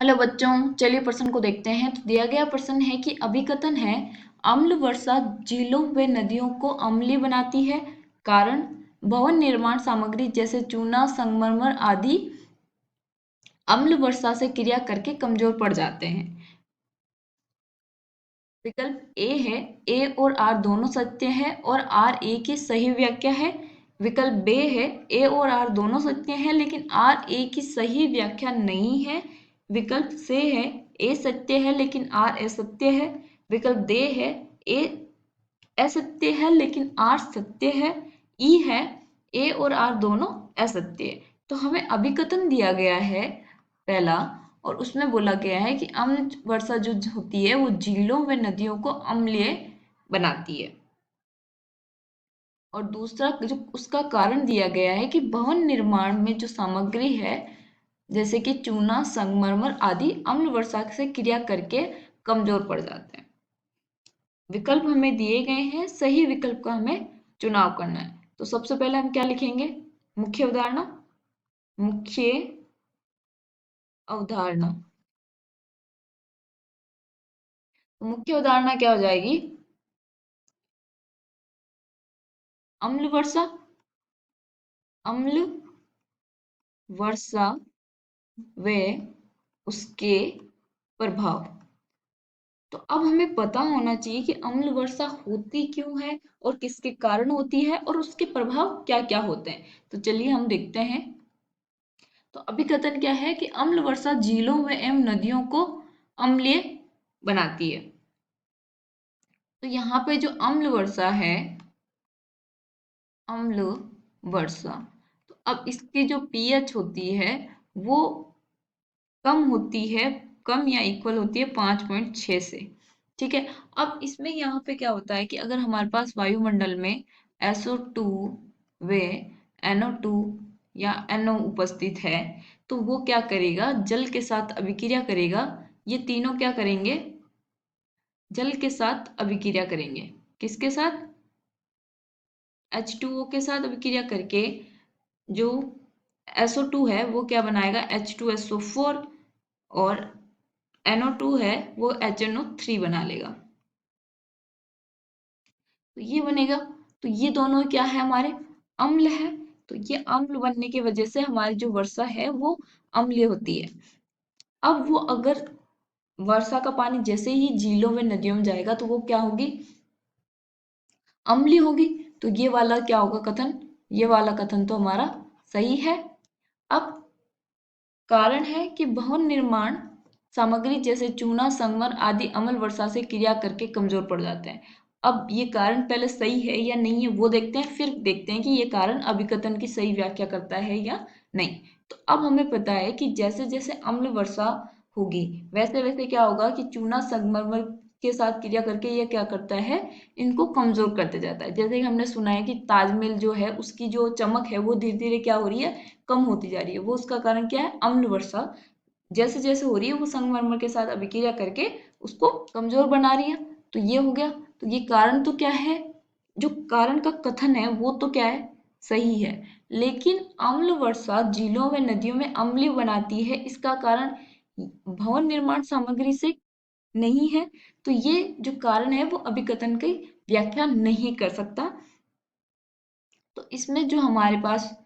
Hello बच्चों, चलिए प्रश्न को देखते हैं। तो दिया गया प्रश्न है कि अभिकथन है अम्ल वर्षा झीलों व नदियों को अम्लीय बनाती है। कारण भवन निर्माण सामग्री जैसे चूना, संगमरमर आदि अम्ल वर्षा से क्रिया करके कमजोर पड़ जाते हैं। विकल्प ए है ए और आर दोनों सत्य है और आर ए की सही व्याख्या है। विकल्प बी है ए और आर दोनों सत्य है लेकिन आर ए की सही व्याख्या नहीं है। विकल्प सी है ए सत्य है लेकिन आर असत्य है। विकल्प डी है ए असत्य है लेकिन आर सत्य है। ई है ए और आर दोनों असत्य है। तो हमें अभिकथन दिया गया है पहला, और उसमें बोला गया है कि अम्ल वर्षा जो होती है वो झीलों व नदियों को अम्लीय बनाती है। और दूसरा जो उसका कारण दिया गया है कि भवन निर्माण में जो सामग्री है जैसे कि चूना, संगमरमर आदि अम्ल वर्षा से क्रिया करके कमजोर पड़ जाते हैं। विकल्प हमें दिए गए हैं, सही विकल्प का हमें चुनाव करना है। तो सबसे पहले हम क्या लिखेंगे? मुख्य अवधारणा। मुख्य अवधारणा, तो मुख्य अवधारणा क्या हो जाएगी? अम्ल वर्षा, अम्ल वर्षा व उसके प्रभाव। तो अब हमें पता होना चाहिए कि अम्ल वर्षा होती क्यों है और किसके कारण होती है और उसके प्रभाव क्या क्या होते हैं। तो चलिए हम देखते हैं। तो अभिकथन क्या है कि अम्ल वर्षा झीलों व एवं नदियों को अम्लीय बनाती है। तो यहाँ पे जो अम्ल वर्षा है, अम्ल वर्षा, तो अब इसकी जो पीएच होती है वो कम होती है, कम या इक्वल होती है 5.6 से। ठीक है। अब इसमें यहाँ पे क्या होता है कि अगर हमारे पास वायुमंडल में SO2 व NO2 या NO उपस्थित है तो वो क्या करेगा? जल के साथ अभिक्रिया करेगा। ये तीनों क्या करेंगे? जल के साथ अभिक्रिया करेंगे। किसके साथ? H2O के साथ अभिक्रिया करके जो SO2 है वो क्या बनाएगा? H2SO4, और NO2 है वो HNO3 बना लेगा। तो ये बनेगा। तो ये दोनों क्या है? हमारे अम्ल है। तो ये अम्ल बनने की वजह से हमारी जो वर्षा है वो अम्लीय होती है। अब वो अगर वर्षा का पानी जैसे ही झीलों में नदियों में जाएगा तो वो क्या होगी? अम्लीय होगी। तो ये वाला क्या होगा कथन? ये वाला कथन तो हमारा सही है। अब कारण है कि भवन निर्माण सामग्री जैसे चूना, संगमर आदि अम्ल वर्षा से क्रिया करके कमजोर पड़ जाते हैं। अब ये कारण पहले सही है या नहीं है वो देखते हैं, फिर देखते हैं कि ये कारण अभिकथन की सही व्याख्या करता है या नहीं। तो अब हमें पता है कि जैसे जैसे अम्ल वर्षा होगी वैसे वैसे क्या होगा कि चूना संगमरमर के साथ क्रिया करके ये क्या करता है? इनको कमजोर करते जाता है। जैसे कि हमने सुना है कि ताजमहल जो है उसकी जो चमक है वो धीरे धीरे क्या हो रही है? कम होती जा रही है। वो उसका कारण क्या है? अम्ल वर्षा जैसे जैसे हो रही है वो संगमरमर के साथ अभिक्रिया करके उसको कमजोर बना रही है। तो ये हो गया। तो ये कारण तो क्या है? जो कारण का कथन है वो तो क्या है? सही है। लेकिन अम्ल वर्षा झीलों व नदियों में अम्लीय बनाती है, इसका कारण भवन निर्माण सामग्री से नहीं है। तो ये जो कारण है वो अभिकथन की व्याख्या नहीं कर सकता। तो इसमें जो हमारे पास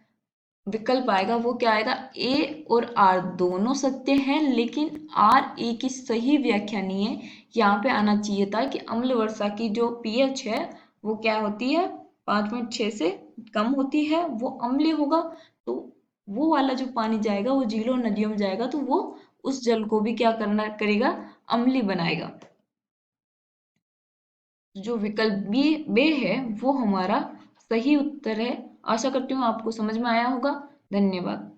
विकल्प आएगा वो क्या आएगा? ए और आर दोनों सत्य हैं लेकिन आर ए की सही व्याख्या नहीं है। यहाँ पे आना चाहिए था कि अम्ल वर्षा की जो पीएच है वो क्या होती है? 5.6 से कम होती है, वो अम्लीय होगा। तो वो वाला जो पानी जाएगा वो झीलों नदियों में जाएगा तो वो उस जल को भी क्या करना करेगा? अम्लीय बनाएगा। जो विकल्प बे है वो हमारा सही उत्तर है। आशा करती हूँ आपको समझ में आया होगा। धन्यवाद।